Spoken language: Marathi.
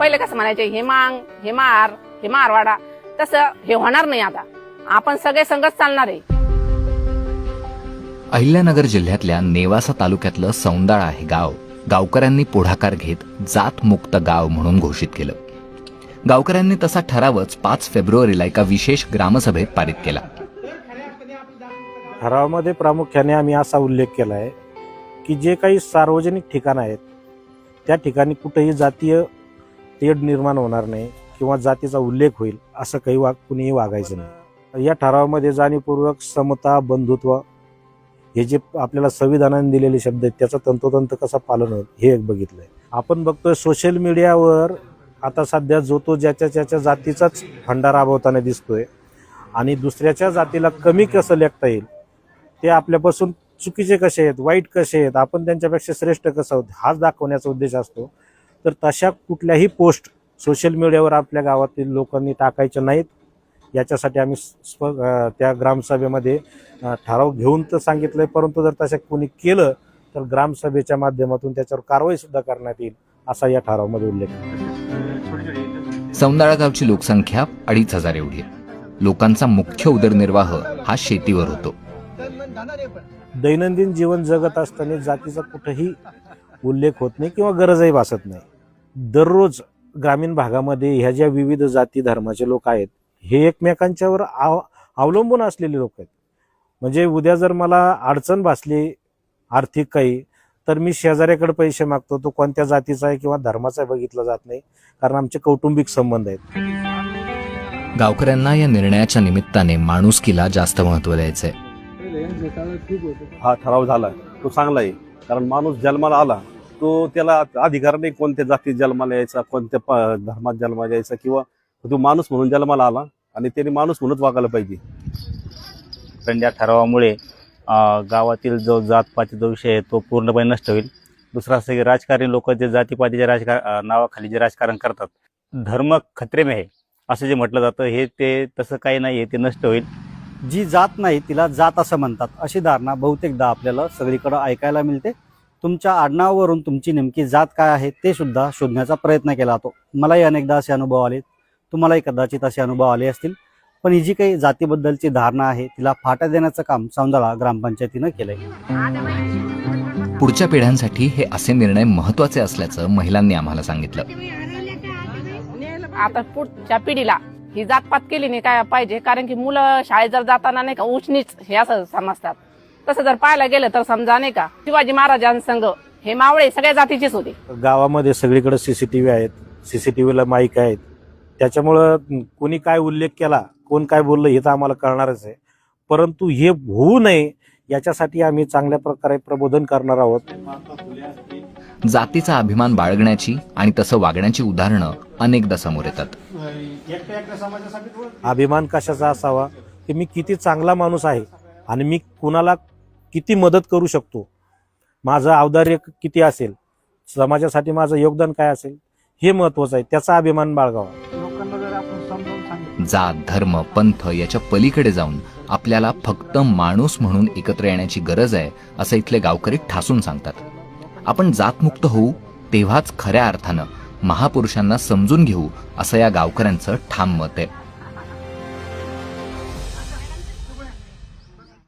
पहिले कसं म्हणायचे हे मांग, हे मार, हे मारवाडा, तसं हे होणार नाही. आता आपण सगळे संगत चालणार आहे. अहिल्यानगर जिल्ह्यातल्या नेवासा तालुक्यातलं सौंदाळा हे गाव गावकऱ्यांनी पुढाकार घेत जात मुक्त गाव म्हणून घोषित केलं. गावकऱ्यांनी तसा ठरावच 5 फेब्रुवारीला एका विशेष ग्रामसभेत पारित केला. ठरावामध्ये प्रामुख्याने आम्ही असा उल्लेख केला आहे की जे काही सार्वजनिक ठिकाणं आहेत त्या ठिकाणी कुठेही जातीय तेढ निर्माण होणार नाही किंवा जातीचा उल्लेख होईल असं काही कुणीही वागायचं नाही. या ठरावामध्ये जाणीवपूर्वक समता, बंधुत्व हे जे आपल्याला संविधानाने दिलेले शब्द आहेत त्याचं तंतोतंत कसं पालन होईल हे एक बघितलंय. आपण बघतोय सोशल मीडियावर आता सध्या जो तो ज्याच्या जातीचाच फंडा राबवताना दिसतोय आणि दुसऱ्याच्या जातीला कमी कसं लेखता येईल, ते आपल्यापासून चुकीचे कसे आहेत, वाईट कसे आहेत, आपण त्यांच्यापेक्षा श्रेष्ठ कसं आहोत हाच दाखवण्याचा उद्देश असतो. तर तशा कुठल्याही पोस्ट सोशल मीडियावर आपल्या गावातील लोकांनी टाकायच्या नाहीत. याच्यासाठी आम्ही त्या ग्रामसभेमध्ये ठराव घेऊन तर सांगितलंय, परंतु जर तशा कोणी केलं तर ग्रामसभेच्या माध्यमातून त्याच्यावर कारवाई सुद्धा करण्यात येईल असा या ठरावामध्ये उल्लेख आहे. सौंदाळा गावची लोकसंख्या 2,500 एवढी आहे. लोकांचा मुख्य उदरनिर्वाह हा शेतीवर होतो. दैनंदिन जीवन जगत असताना जातीचा कुठेही उल्लेख होत नाही किंवा गरजही भासत नाही. दररोज ग्रामीण भागामध्ये ह्या ज्या विविध जाती धर्माचे लोक आहेत हे एकमेकांच्यावर अवलंबून असलेले लोक आहेत. म्हणजे उद्या जर मला अडचण भासली आर्थिक काही, तर मी शेजाऱ्याकडे पैसे मागतो, तो कोणत्या जातीचा आहे किंवा धर्माचा बघितला जात नाही, कारण आमचे कौटुंबिक संबंध आहेत. गावकऱ्यांना या निर्णयाच्या निमित्ताने माणुसकीला जास्त महत्त्व द्यायचंय. हा ठराव झाला तो चांगला आहे, कारण माणूस जन्माला आला तो त्याला अधिकार नाही कोणत्या जातीत जन्माला यायचा, कोणत्या धर्मात जन्माला यायचा, किंवा तो माणूस म्हणून जन्माला आला आणि त्याने माणूस म्हणूनच वागायला पाहिजे. पण या ठरावामुळे गावातील जो जातपातीचा विषय आहे तो पूर्णपणे नष्ट होईल. दुसरा असं की राजकारणी लोक जे जातीपातीच्या नावाखाली जे राजकारण करतात, धर्म खतरे में आहे असं जे म्हटलं जातं हे ते तसं काही नाही आहे, ते नष्ट होईल. जी जात नाही तिला जात असं म्हणतात अशी धारणा बहुतेकदा आपल्याला सगळीकडे ऐकायला मिळते. तुमच्या आडनावावरून तुमची नेमकी जात काय आहे ते सुद्धा शोधण्याचा प्रयत्न केला जातो. मलाही अनेकदा असे अनुभव आले, तुम्हालाही कदाचित असे अनुभव आले असतील. पण ही जी काही जातीबद्दलची धारणा आहे तिला फाटा देण्याचं काम सौंदाळा ग्रामपंचायतीनं केलंय. पुढच्या पिढ्यांसाठी हे असे निर्णय महत्त्वाचे असल्याचं महिलांनी आम्हाला सांगितलं. आता पुढच्या पिढीला ही जातपात केली नाही काय पाहिजे, कारण की मुलं शाळेत जर जाताना नाही का उच नीच हे असं समजतात. तसं जर पाहायला गेलं तर समजा नाही का शिवाजी महाराजांसंग हे मावळे सगळ्या जातीचेच होते. गावामध्ये सगळीकडे सीसीटीव्ही आहेत, सीसीटीव्हीला माईक आहेत, त्याच्यामुळं कोणी काय उल्लेख केला, कोण काय बोललं हे तर आम्हाला कळणारच आहे. परंतु हे होऊ नये याच्यासाठी आम्ही चांगल्या प्रकारे प्रबोधन करणार आहोत. जातीचा अभिमान बाळगण्याची आणि तसं वागण्याची उदाहरणं अनेकदा समोर येतात. अभिमान कशाचा असावा की मी किती चांगला माणूस आहे आणि मी कुणाला किती मदत करू शकतो, माझं औदार्य किती असेल, समाजासाठी माझं योगदान काय असेल हे महत्वाचं आहे. त्याचा अभिमान बाळगावा. जात, धर्म, पंथ याच्या पलीकडे जाऊन आपल्याला फक्त माणूस म्हणून एकत्र येण्याची गरज आहे असं इथले गावकरी ठासून सांगतात. आपण जातमुक्त होऊ तेव्हाच खऱ्या अर्थानं महापुरुषांना समजून घेऊ असं या गावकऱ्यांचं ठाम मत आहे.